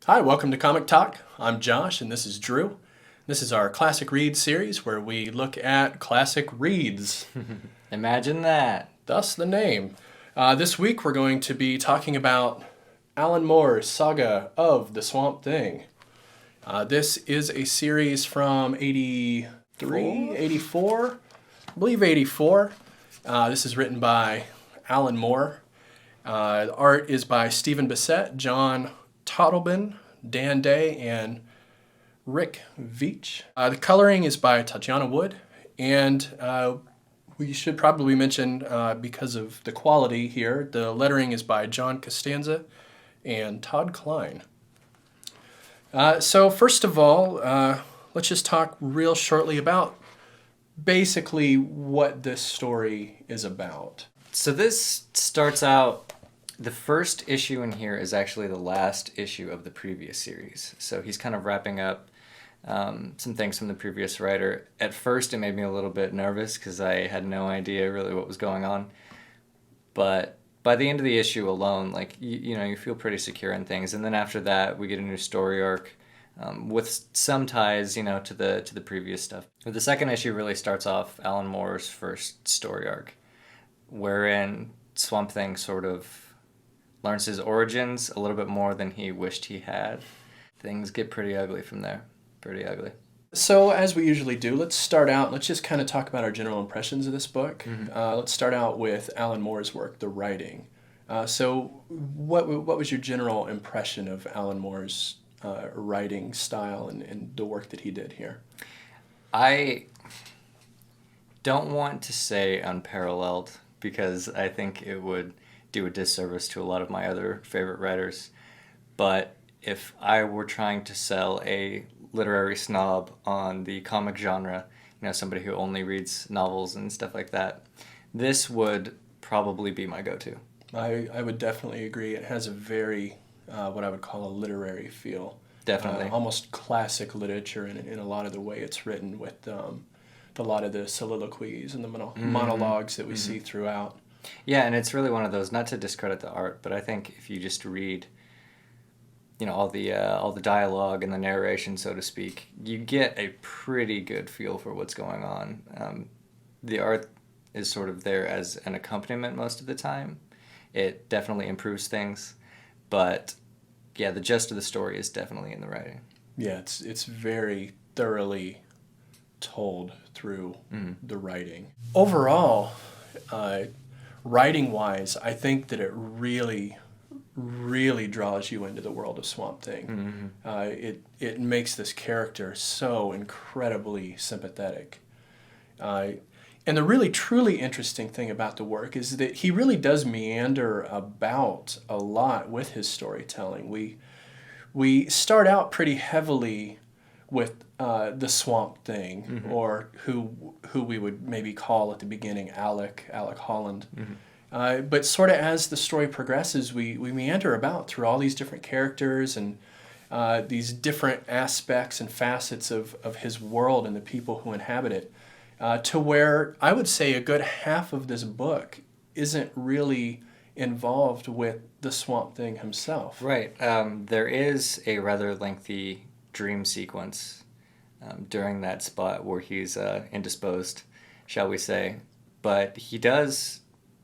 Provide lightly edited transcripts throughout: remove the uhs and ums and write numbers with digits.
Hi, welcome to Comic Talk. I'm Josh and this is Drew. This is our Classic Read series where we look at classic reads. Imagine that. Thus the name. This week we're going to be talking about Alan Moore's Saga of the Swamp Thing. This is a series from 83, 84, I believe 84. This is written by Alan Moore. The art is by Stephen Bissett, John Totleben, Dan Day, and Rick Veitch. The coloring is by Tatiana Wood, and we should probably mention, because of the quality here, the lettering is by John Costanza and Todd Klein. So first of all, let's just talk real shortly about basically what this story is about. So this starts out, the first issue in here is actually the last issue of the previous series. So he's kind of wrapping up some things from the previous writer. At first it made me a little bit nervous because I had no idea really what was going on. But by the end of the issue alone, like you feel pretty secure in things. And then after that we get a new story arc with some ties, to the previous stuff. But the second issue really starts off Alan Moore's first story arc, wherein Swamp Thing sort of learns his origins a little bit more than he wished he had. Things get pretty ugly from there. Pretty ugly. So as we usually do, let's just kind of talk about our general impressions of this book. Mm-hmm. Let's start out with Alan Moore's work, the writing. So what was your general impression of Alan Moore's writing style and the work that he did here? I don't want to say unparalleled because I think it would do a disservice to a lot of my other favorite writers. But if I were trying to sell a literary snob on the comic genre, somebody who only reads novels and stuff like that, this would probably be my go-to. I would definitely agree. It has a very, what I would call a literary feel. Definitely. Almost classic literature in a lot of the way it's written, with a lot of the soliloquies and the monologues that we see throughout. Yeah, and it's really one of those, not to discredit the art, but I think if you just read all the dialogue and the narration, so to speak, you get a pretty good feel for what's going on. The art is sort of there as an accompaniment most of the time. It definitely improves things, but yeah, the gist of the story is definitely in the writing. Yeah, it's very thoroughly told through the writing. Overall, writing-wise, I think that it really draws you into the world of Swamp Thing. It makes this character so incredibly sympathetic. And the really truly interesting thing about the work is that he really does meander about a lot with his storytelling. We start out pretty heavily with the Swamp Thing, or who we would maybe call at the beginning Alec Holland. But sort of as the story progresses, we meander about through all these different characters and these different aspects and facets of his world and the people who inhabit it, to where I would say a good half of this book isn't really involved with the Swamp Thing himself. Right. There is a rather lengthy dream sequence during that spot where he's indisposed, shall we say. But he does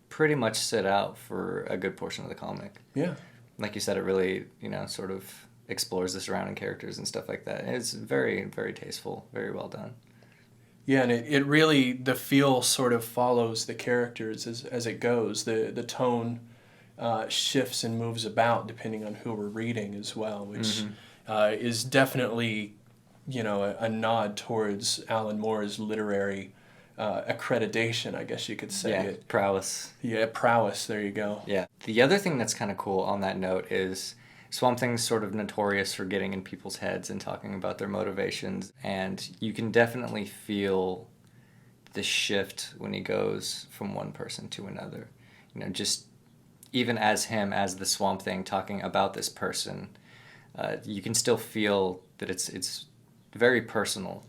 pretty much sit out for a good portion of the comic. Yeah. Like you said, it really, sort of explores the surrounding characters and stuff like that. It's very, very tasteful, very well done. Yeah, and it really, the feel sort of follows the characters as it goes. The tone shifts and moves about depending on who we're reading as well, which is definitely, a nod towards Alan Moore's literary accreditation, I guess you could say. Yeah, prowess. Yeah, prowess, there you go. Yeah. The other thing that's kind of cool on that note is Swamp Thing's sort of notorious for getting in people's heads and talking about their motivations, and you can definitely feel the shift when he goes from one person to another. Just even as him, as the Swamp Thing, talking about this person, you can still feel that it's very personal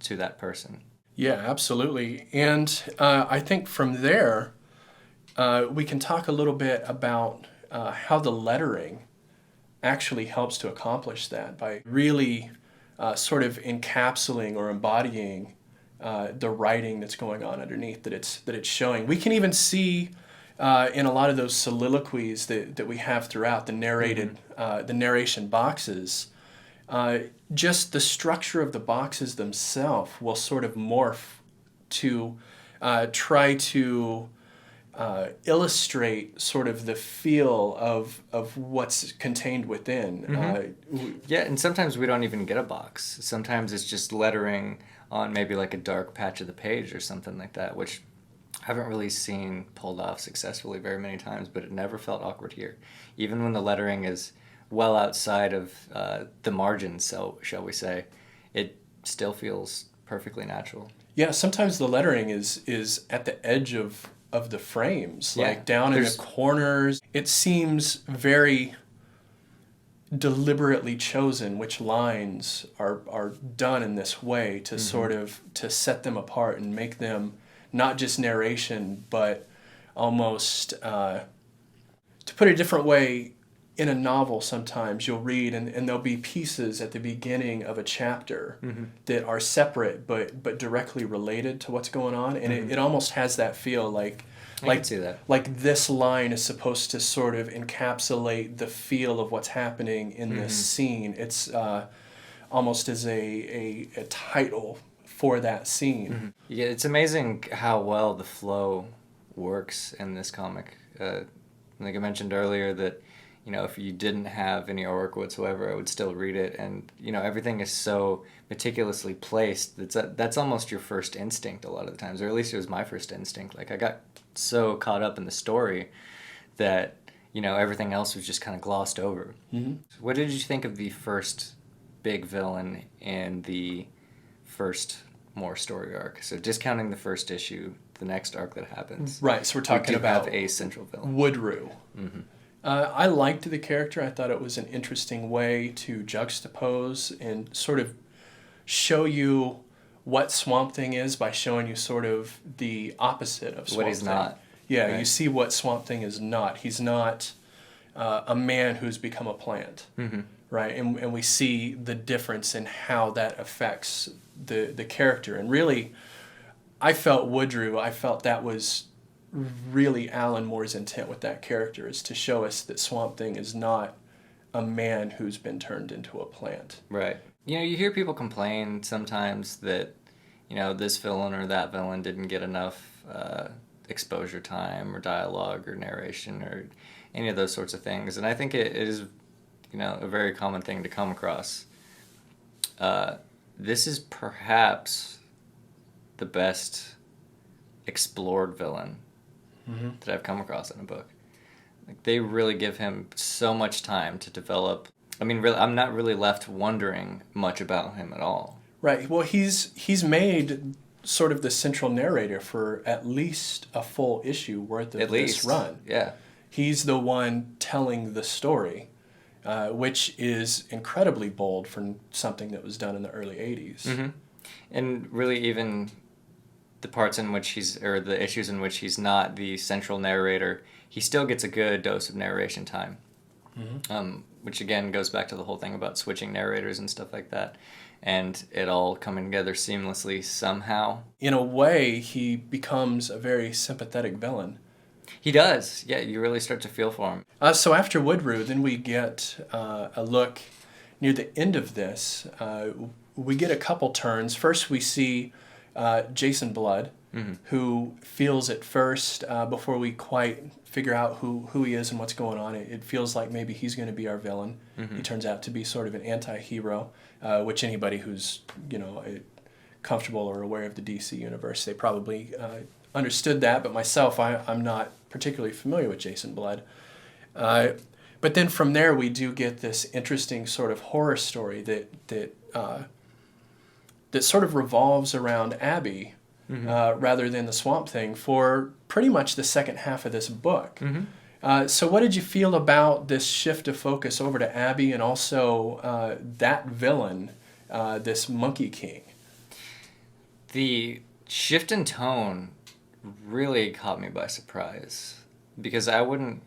to that person. Yeah, absolutely. And I think from there, we can talk a little bit about how the lettering actually helps to accomplish that by really sort of encapsulating or embodying the writing that's going on underneath that it's showing. We can even see in a lot of those soliloquies that we have throughout the the narration boxes, just the structure of the boxes themselves will sort of morph to try to illustrate sort of the feel of what's contained within. Yeah, and sometimes we don't even get a box. Sometimes it's just lettering on maybe like a dark patch of the page or something like that, which I haven't really seen pulled off successfully very many times, but it never felt awkward here. Even when the lettering is well outside of the margins, so shall we say, it still feels perfectly natural. Yeah, sometimes the lettering is at the edge of the frames, Yeah, like down in the corners. It seems very deliberately chosen which lines are done in this way to sort of to set them apart and make them not just narration, but almost, to put it a different way, in a novel sometimes you'll read and there'll be pieces at the beginning of a chapter that are separate but directly related to what's going on, and it almost has that feel like I can see that. Like this line is supposed to sort of encapsulate the feel of what's happening in this scene. It's almost as a title for that scene. Yeah, it's amazing how well the flow works in this comic. Like I mentioned earlier that, you know, if you didn't have any artwork whatsoever, I would still read it. And, you know, everything is so meticulously placed. That's almost your first instinct a lot of the times, or at least it was my first instinct. Like, I got so caught up in the story that, you know, everything else was just kind of glossed over. So what did you think of the first big villain in the first more story arc? So discounting the first issue, the next arc that happens. Right, so we're talking about have a central villain. Woodrue. I liked the character. I thought it was an interesting way to juxtapose and sort of show you what Swamp Thing is by showing you sort of the opposite of Swamp Thing. What he's not. Yeah, Right. you see what Swamp Thing is not. He's not a man who's become a plant, right? And we see the difference in how that affects the character. And really, I felt that was really Alan Moore's intent with that character, is to show us that Swamp Thing is not a man who's been turned into a plant. Right. You know, you hear people complain sometimes that, you know, this villain or that villain didn't get enough exposure time or dialogue or narration or any of those sorts of things. And I think it is, you know, a very common thing to come across. This is perhaps the best explored villain that I've come across in a book. Like, they really give him so much time to develop. I mean, really, I'm not really left wondering much about him at all. Right. Well, he's made sort of the central narrator for at least a full issue worth of this run. Yeah. He's the one telling the story, which is incredibly bold for something that was done in the early 80s. And really, even the parts in which or the issues in which he's not the central narrator, he still gets a good dose of narration time. Which again goes back to the whole thing about switching narrators and stuff like that, and it all coming together seamlessly somehow. In a way, he becomes a very sympathetic villain. He does. Yeah, you really start to feel for him. So after Woodrue, then we get a look near the end of this. We get a couple turns. First, we see Jason Blood, who feels at first, before we quite figure out who he is and what's going on, it feels like maybe he's going to be our villain. He turns out to be sort of an anti-hero, which anybody who's, you know, comfortable or aware of the DC universe, they probably understood that. But myself, I'm not particularly familiar with Jason Blood. But then from there, we do get this interesting sort of horror story that sort of revolves around Abby, rather than the Swamp Thing, for pretty much the second half of this book. So what did you feel about this shift of focus over to Abby and also that villain, this Monkey King? The shift in tone really caught me by surprise, because I wouldn't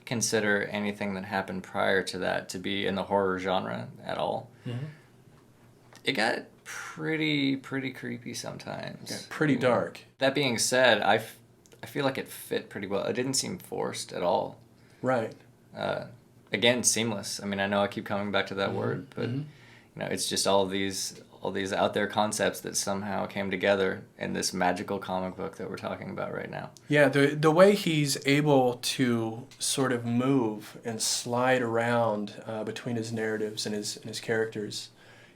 consider anything that happened prior to that to be in the horror genre at all. Mm-hmm. It got pretty creepy sometimes. Yeah, pretty dark. That being said, I feel like it fit pretty well. It didn't seem forced at all. Right. Again, seamless. I mean, I know I keep coming back to that word, but it's just all these out there concepts that somehow came together in this magical comic book that we're talking about right now. Yeah, the way he's able to sort of move and slide around between his narratives and his characters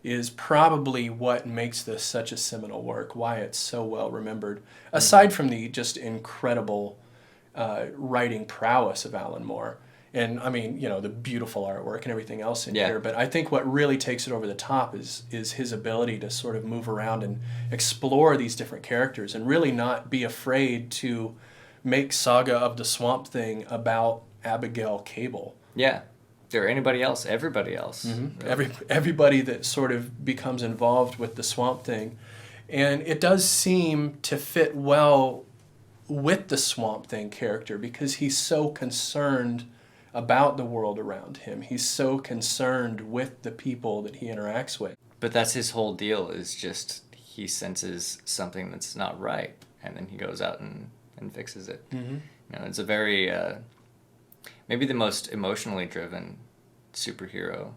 is probably what makes this such a seminal work, why it's so well remembered, aside from the just incredible writing prowess of Alan Moore. And I mean, the beautiful artwork and everything else in here. But I think what really takes it over the top is his ability to sort of move around and explore these different characters and really not be afraid to make Saga of the Swamp Thing about Abigail Cable. Yeah. Or anybody else, everybody else. Mm-hmm. Really. Everybody that sort of becomes involved with the Swamp Thing. And it does seem to fit well with the Swamp Thing character because he's so concerned about the world around him. He's so concerned with the people that he interacts with. But that's his whole deal, is just he senses something that's not right, and then he goes out and fixes it. Mm-hmm. It's a very, maybe the most emotionally driven superhero,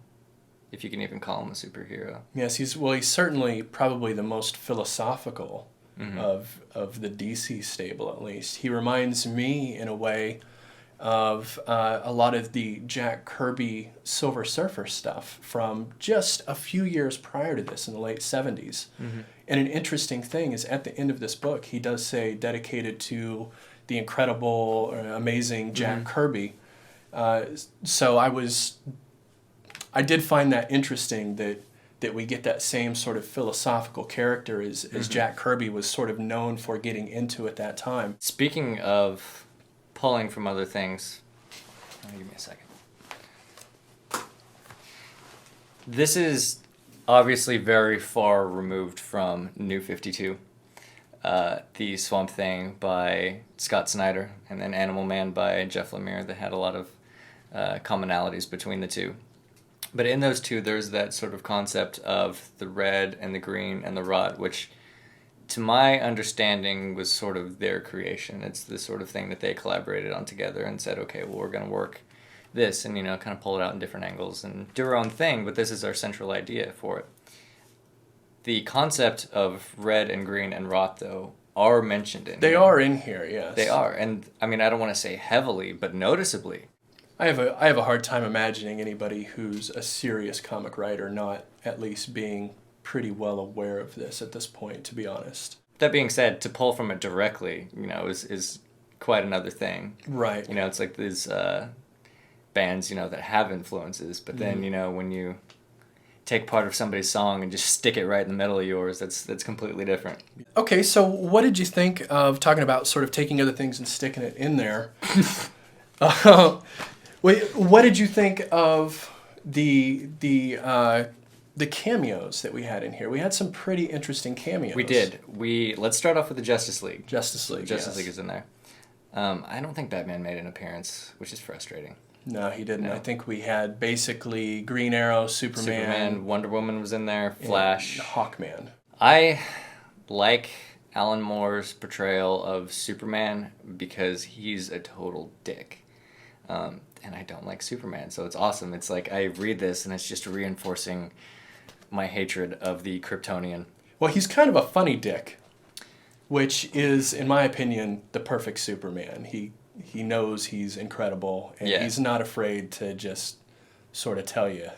if you can even call him a superhero. Yes, he's certainly probably the most philosophical of the DC stable, at least. He reminds me, in a way, of a lot of the Jack Kirby Silver Surfer stuff from just a few years prior to this in the late 70s. Mm-hmm. And an interesting thing is at the end of this book, he does say dedicated to the incredible, amazing Jack Kirby. So I did find that interesting that we get that same sort of philosophical character as Jack Kirby was sort of known for getting into at that time. Speaking of pulling from other things. Give me a second. This is obviously very far removed from New 52. The Swamp Thing by Scott Snyder and then Animal Man by Jeff Lemire that had a lot of commonalities between the two. But in those two, there's that sort of concept of the red and the green and the rot, which to my understanding was sort of their creation. It's the sort of thing that they collaborated on together and said, okay, well, we're going to work this and, kind of pull it out in different angles and do our own thing, but this is our central idea for it. The concept of red and green and rot, though, are mentioned in They here. are in here, yes. They are. And, I mean, I don't want to say heavily, but noticeably. I have a hard time imagining anybody who's a serious comic writer not at least being pretty well aware of this at this point, to be honest. That being said, to pull from it directly, is quite another thing. Right. It's like these bands, that have influences, but then, when you take part of somebody's song and just stick it right in the middle of yours, that's completely different. Okay, so what did you think of talking about sort of taking other things and sticking it in there? What did you think of the cameos that we had in here? We had some pretty interesting cameos. We did. Let's start off with the Justice League. Justice League is in there. I don't think Batman made an appearance, which is frustrating. No, he didn't. No. I think we had basically Green Arrow, Superman, Wonder Woman was in there, Flash, Hawkman. I like Alan Moore's portrayal of Superman because he's a total dick. And I don't like Superman, so it's awesome. It's like I read this and it's just reinforcing my hatred of the Kryptonian. Well, he's kind of a funny dick, which is, in my opinion, the perfect Superman. He knows he's incredible, and he's not afraid to just sort of tell you,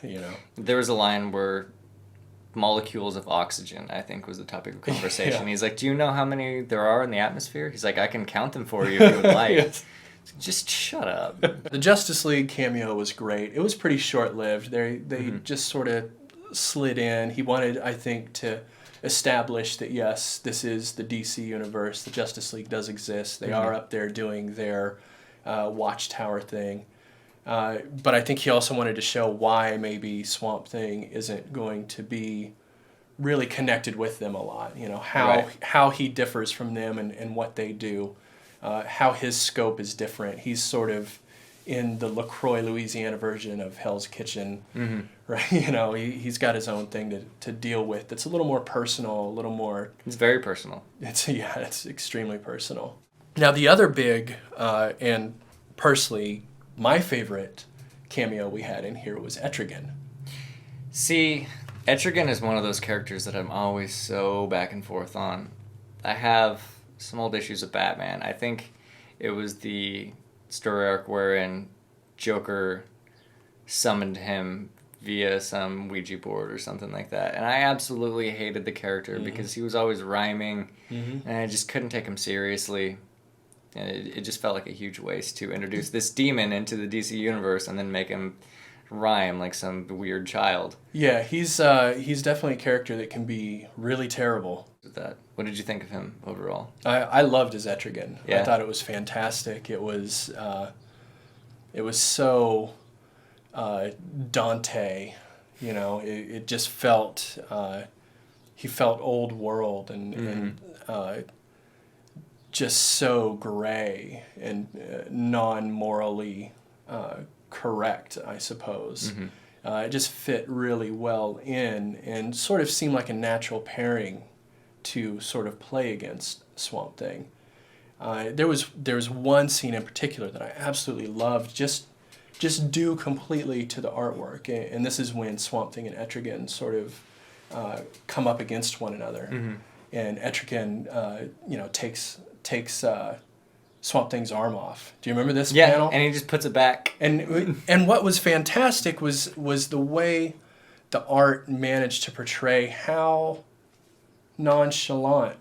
There was a line where molecules of oxygen, I think, was the topic of conversation. He's like, do you know how many there are in the atmosphere? He's like, I can count them for you if you would like. Yes. Just shut up. The Justice League cameo was great. It was pretty short-lived. They just sort of slid in. He wanted, I think, to establish that, yes, this is the DC universe. The Justice League does exist. They are up there doing their Watchtower thing. But I think he also wanted to show why maybe Swamp Thing isn't going to be really connected with them a lot. How he differs from them and what they do. How his scope is different. He's sort of in the LaCroix, Louisiana version of Hell's Kitchen, right? You know, he's got his own thing to deal with. That's a little more personal, a little more. It's very personal. It's extremely personal. Now the other big and personally my favorite cameo we had in here was Etrigan. See, Etrigan is one of those characters that I'm always so back and forth on. I have some old issues of Batman. I think it was the story arc wherein Joker summoned him via some Ouija board or something like that. And I absolutely hated the character because he was always rhyming, and I just couldn't take him seriously. And it just felt like a huge waste to introduce this demon into the DC universe and then make him rhyme like some weird child. Yeah, he's definitely a character that can be really terrible. What did you think of him overall? I loved his Etrigan. Yeah. I thought it was fantastic. It was so Dante, you know. It just felt he felt old world and just so gray and non-morally correct, I suppose. It just fit really well in and sort of seemed like a natural pairing to sort of play against Swamp Thing. There was one scene in particular that I absolutely loved, just due completely to the artwork, and this is when Swamp Thing and Etrigan sort of come up against one another, and Etrigan takes Swamp Thing's arm off. Do you remember this panel? Yeah, and he just puts it back. And what was fantastic was the way the art managed to portray how nonchalant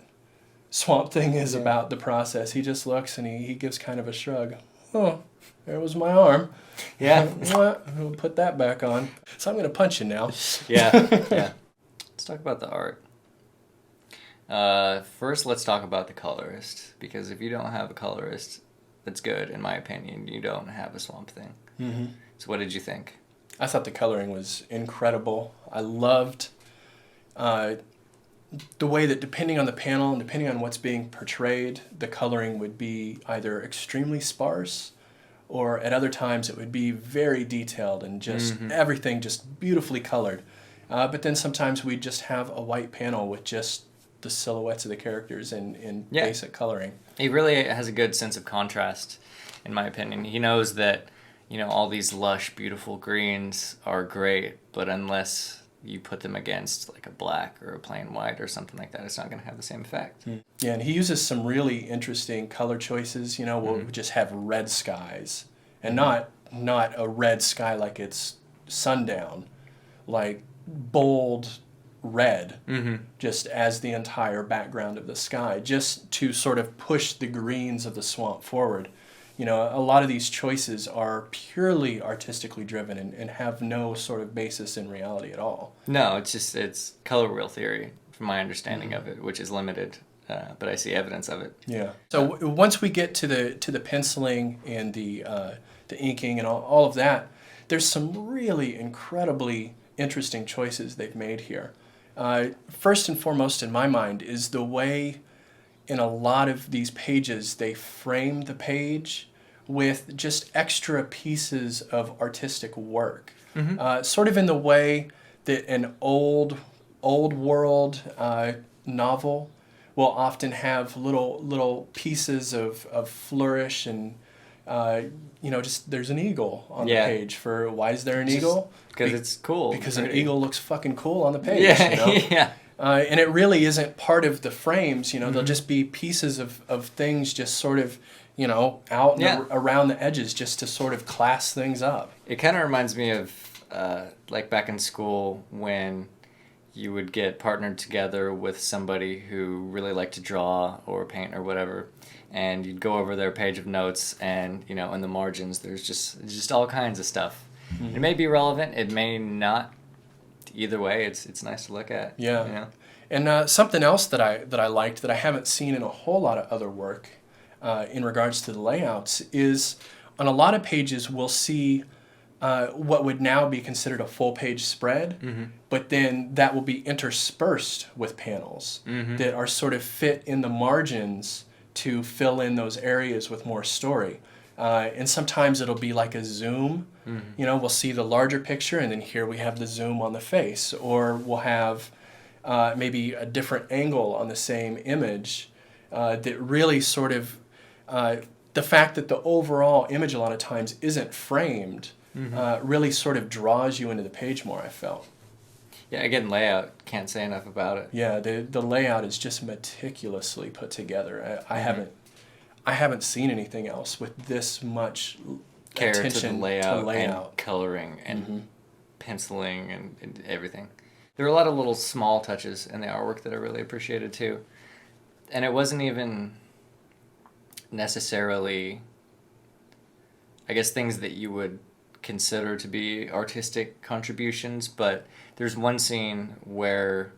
Swamp Thing is about the process. He just looks and he gives kind of a shrug. Oh, there was my arm. Yeah. What? We'll put that back on. So I'm going to punch you now. Yeah. Let's talk about the art. First, let's talk about the colorist, because if you don't have a colorist that's good, in my opinion, you don't have a Swamp Thing. So what did you think? I thought the coloring was incredible. I loved the way that depending on the panel and depending on what's being portrayed, the coloring would be either extremely sparse or at other times it would be very detailed and just everything just beautifully colored. But then sometimes we'd just have a white panel with just the silhouettes of the characters in basic coloring. He really has a good sense of contrast, in my opinion. He knows that, all these lush, beautiful greens are great, but unless you put them against like a black or a plain white or something like that, it's not going to have the same effect. Yeah, and he uses some really interesting color choices. We'll just have red skies, and not a red sky like it's sundown, like bold red, just as the entire background of the sky, just to sort of push the greens of the swamp forward. A lot of these choices are purely artistically driven and have no sort of basis in reality at all. No, it's color wheel theory, from my understanding of it, which is limited, but I see evidence of it. Yeah. So once we get to the penciling and the inking and all of that, there's some really incredibly interesting choices they've made here. First and foremost in my mind is the way in a lot of these pages they frame the page with just extra pieces of artistic work. Sort of in the way that an old world novel will often have little pieces of flourish and just there's an eagle on the page. For why is there an eagle? Because it's cool. Because an eagle looks fucking cool on the page. Yeah. And it really isn't part of the frames. They'll just be pieces of things just sort of out and around the edges just to sort of class things up. It kind of reminds me of like back in school when you would get partnered together with somebody who really liked to draw or paint or whatever, and you'd go over their page of notes, and in the margins there's just all kinds of stuff. It may be relevant, it may not. Either way, it's nice to look at. Yeah. And something else that I liked that I haven't seen in a whole lot of other work in regards to the layouts is on a lot of pages we'll see what would now be considered a full page spread, but then that will be interspersed with panels that are sort of fit in the margins to fill in those areas with more story. And sometimes it'll be like a zoom. You know, we'll see the larger picture, and then here we have the zoom on the face. Or we'll have maybe a different angle on the same image that really sort of, the fact that the overall image a lot of times isn't framed really sort of draws you into the page more, I felt. Yeah, again, layout, can't say enough about it. Yeah, the layout is just meticulously put together. I haven't seen anything else with this much Care to the attention layout, to layout. and coloring and penciling and everything. There were a lot of little small touches in the artwork that I really appreciated too. And it wasn't even necessarily, I guess, things that you would consider to be artistic contributions, but there's one scene where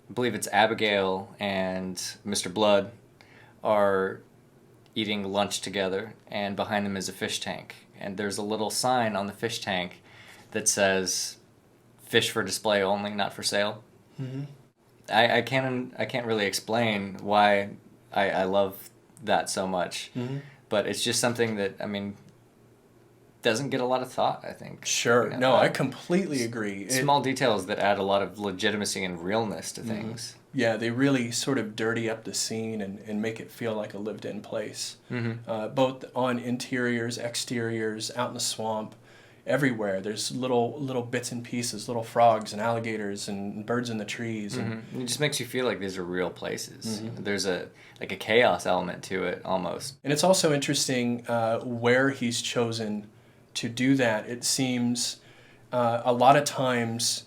I believe it's Abigail and Mr. Blood are eating lunch together, and behind them is a fish tank, and there's a little sign on the fish tank that says "Fish for display only, not for sale." I can't really explain why I love that so much, but it's just something that, I mean, doesn't get a lot of thought, I think. Sure. You know, No, I completely agree. Small details that add a lot of legitimacy and realness to things. Yeah, they really sort of dirty up the scene and make it feel like a lived-in place. Both on interiors, exteriors, out in the swamp, everywhere. There's little bits and pieces, little frogs and alligators and birds in the trees. And It just makes you feel like these are real places. There's a chaos element to it almost. And it's also interesting where he's chosen to do that. It seems a lot of times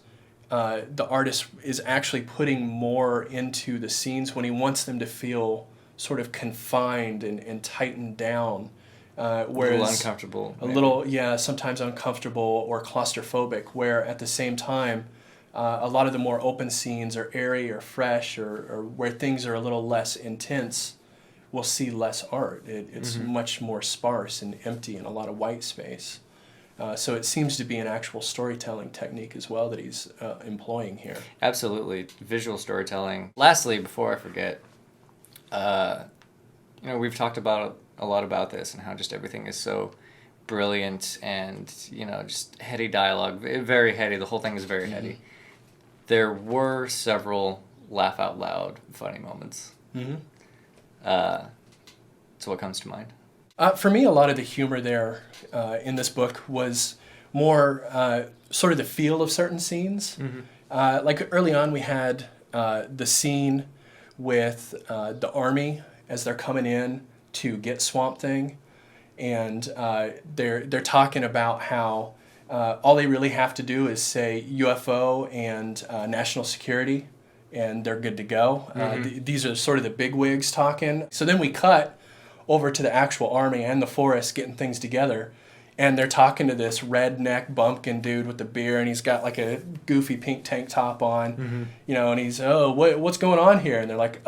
the artist is actually putting more into the scenes when he wants them to feel sort of confined and tightened down. Whereas a little uncomfortable. A little, yeah, sometimes uncomfortable or claustrophobic, where at the same time, a lot of the more open scenes are airy or fresh or where things are a little less intense, we'll see less art. It's much more sparse and empty and a lot of white space. So it seems to be an actual storytelling technique as well that he's employing here. Absolutely. Visual storytelling. Lastly, before I forget, we've talked about a lot about this and how just everything is so brilliant and, just heady dialogue. Very heady. The whole thing is very heady. There were several laugh out loud funny moments. So what comes to mind? For me, a lot of the humor there in this book was more sort of the feel of certain scenes. Like early on, we had the scene with the army as they're coming in to get Swamp Thing, and they're talking about how all they really have to do is say UFO and national security, and they're good to go. These are sort of the bigwigs talking. So then we cut over to the actual army and the forest getting things together, and they're talking to this redneck bumpkin dude with the beer, and he's got like a goofy pink tank top on, and he's, what's going on here? And they're like,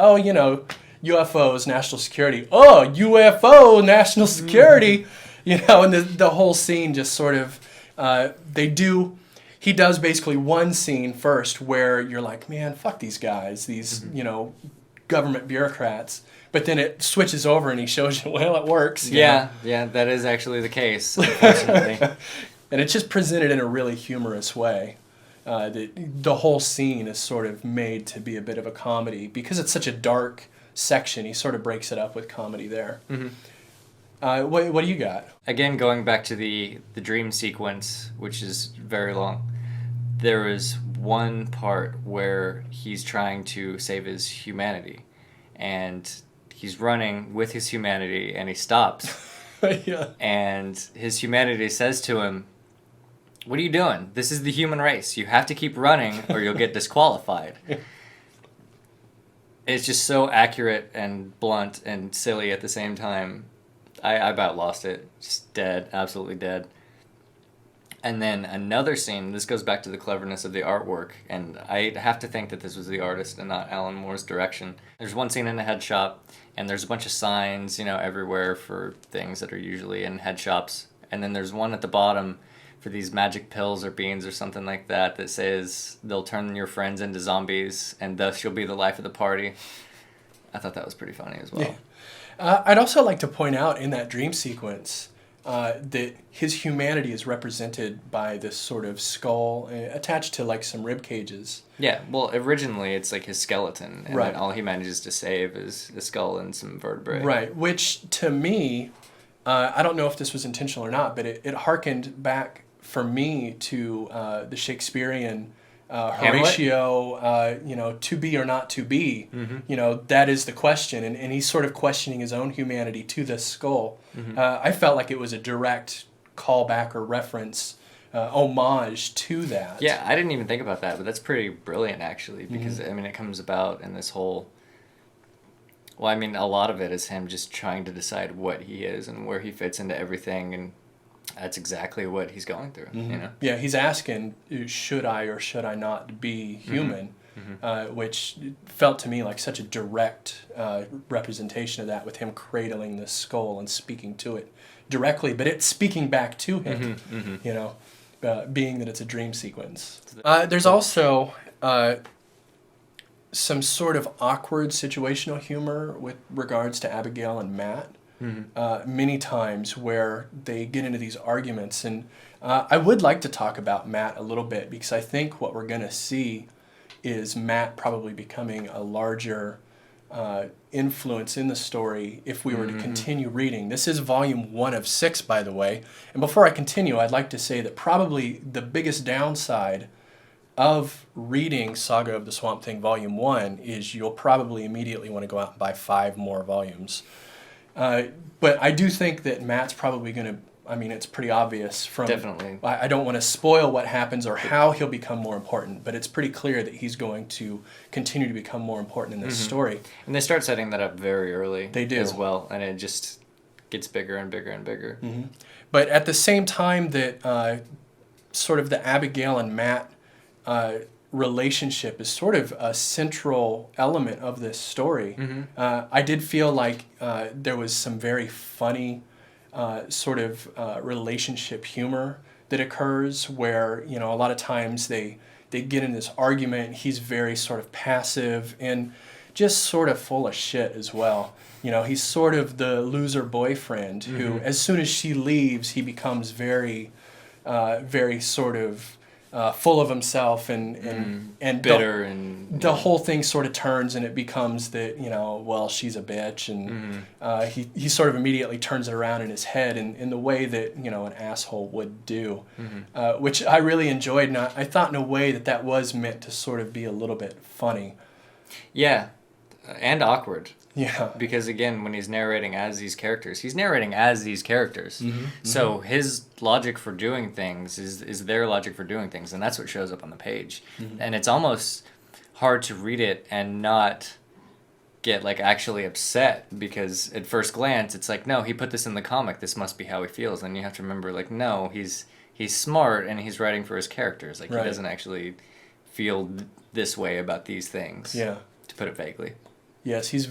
UFOs, national security. Oh, UFO, national security, and the whole scene just sort of, he does basically one scene first where you're like, man, fuck these guys, these, government bureaucrats. But then it switches over and he shows you, well, it works. Yeah, that is actually the case, unfortunately. And it's just presented in a really humorous way. The whole scene is sort of made to be a bit of a comedy. Because it's such a dark section, he sort of breaks it up with comedy there. What do you got? Again, going back to the dream sequence, which is very long, there is one part where he's trying to save his humanity. And he's running with his humanity, and he stops. Yeah. And his humanity says to him, "What are you doing? This is the human race. You have to keep running or you'll get disqualified." It's just so accurate and blunt and silly at the same time. I about lost it. Just dead. Absolutely dead. And then another scene, this goes back to the cleverness of the artwork, and I have to think that this was the artist and not Alan Moore's direction. There's one scene in a head shop, and there's a bunch of signs, everywhere for things that are usually in head shops. And then there's one at the bottom for these magic pills or beans or something like that that says they'll turn your friends into zombies, and thus you'll be the life of the party. I thought that was pretty funny as well. I'd also like to point out in that dream sequence that his humanity is represented by this sort of skull attached to like some rib cages. Yeah, well, originally it's like his skeleton, and Right. then all he manages to save is the skull and some vertebrae. Right, which to me, I don't know if this was intentional or not, but it harkened back for me to the Shakespearean Horatio, to be or not to be. Mm-hmm. That is the question, and he's sort of questioning his own humanity to this skull. Mm-hmm. I felt like it was a direct callback or reference, homage to that. Yeah, I didn't even think about that, but that's pretty brilliant actually, because I mean it comes about in this whole. Well, I mean, a lot of it is him just trying to decide what he is and where he fits into everything, and that's exactly what he's going through. You know. Yeah, he's asking, should I or should I not be human? Which felt to me like such a direct representation of that, with him cradling the skull and speaking to it directly, but it's speaking back to him, being that it's a dream sequence. There's also some sort of awkward situational humor with regards to Abigail and Matt. Many times where they get into these arguments, and I would like to talk about Matt a little bit, because I think what we're going to see is Matt probably becoming a larger influence in the story if we were to continue reading. This is volume 1 of 6, by the way, and before I continue, I'd like to say that probably the biggest downside of reading Saga of the Swamp Thing volume 1 is you'll probably immediately want to go out and buy 5 more volumes. But I do think that Matt's probably going to, I mean, it's pretty obvious from... Definitely. I don't want to spoil what happens or how he'll become more important, but it's pretty clear that he's going to continue to become more important in this story. And they start setting that up very early. They do. As well, and it just gets bigger and bigger and bigger. But at the same time that sort of the Abigail and Matt relationship is sort of a central element of this story. I did feel like there was some very funny sort of relationship humor that occurs where, a lot of times they get in this argument. He's very sort of passive and just sort of full of shit as well. He's sort of the loser boyfriend who, as soon as she leaves, he becomes very, very sort of full of himself and bitter, and the whole thing sort of turns, and it becomes that well, she's a bitch, and he sort of immediately turns it around in his head in the way that an asshole would do, which I really enjoyed, and I thought in a way that was meant to sort of be a little bit funny. Yeah, and awkward. Yeah. Because again, when he's narrating as these characters, So his logic for doing things is their logic for doing things, and that's what shows up on the page. And it's almost hard to read it and not get like actually upset, because at first glance it's like, no, he put this in the comic, this must be how he feels. And you have to remember, like, no, he's smart and he's writing for his characters. Like, right. He doesn't actually feel this way about these things. Yeah. To put it vaguely. Yes, he's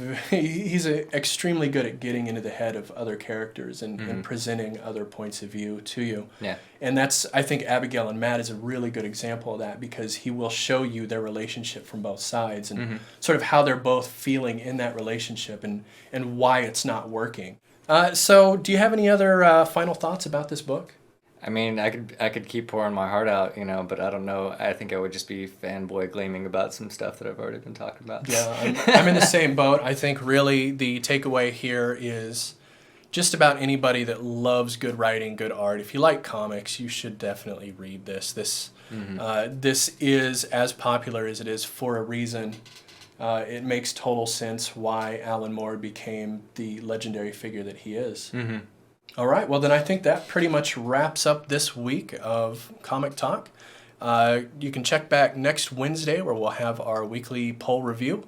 extremely good at getting into the head of other characters and presenting other points of view to you. Yeah. And I think Abigail and Matt is a really good example of that, because he will show you their relationship from both sides and sort of how they're both feeling in that relationship and why it's not working. So do you have any other final thoughts about this book? I mean, I could keep pouring my heart out, but I don't know. I think I would just be fanboy gleaming about some stuff that I've already been talking about. Yeah, I'm in the same boat. I think really the takeaway here is just about anybody that loves good writing, good art. If you like comics, you should definitely read this. This is as popular as it is for a reason. It makes total sense why Alan Moore became the legendary figure that he is. All right, well then I think that pretty much wraps up this week of Comic Talk. You can check back next Wednesday where we'll have our weekly poll review.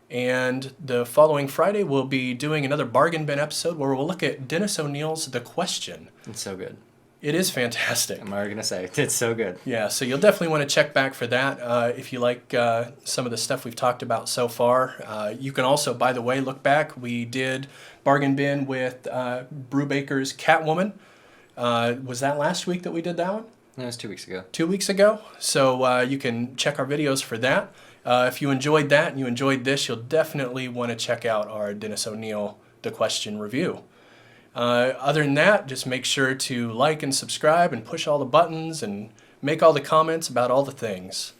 And the following Friday we'll be doing another Bargain Bin episode where we'll look at Dennis O'Neill's The Question. It's so good. It is fantastic. I'm already going to say, it's so good. Yeah, so you'll definitely want to check back for that if you like some of the stuff we've talked about so far. You can also, by the way, look back. We did Bargain Bin with Brubaker's Catwoman. Was that last week that we did that one? No, it was 2 weeks ago. 2 weeks ago. So you can check our videos for that. If you enjoyed that and you enjoyed this, you'll definitely want to check out our Dennis O'Neill the question review. Other than that, just make sure to like and subscribe and push all the buttons and make all the comments about all the things.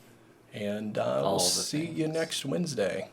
And we'll see you next Wednesday.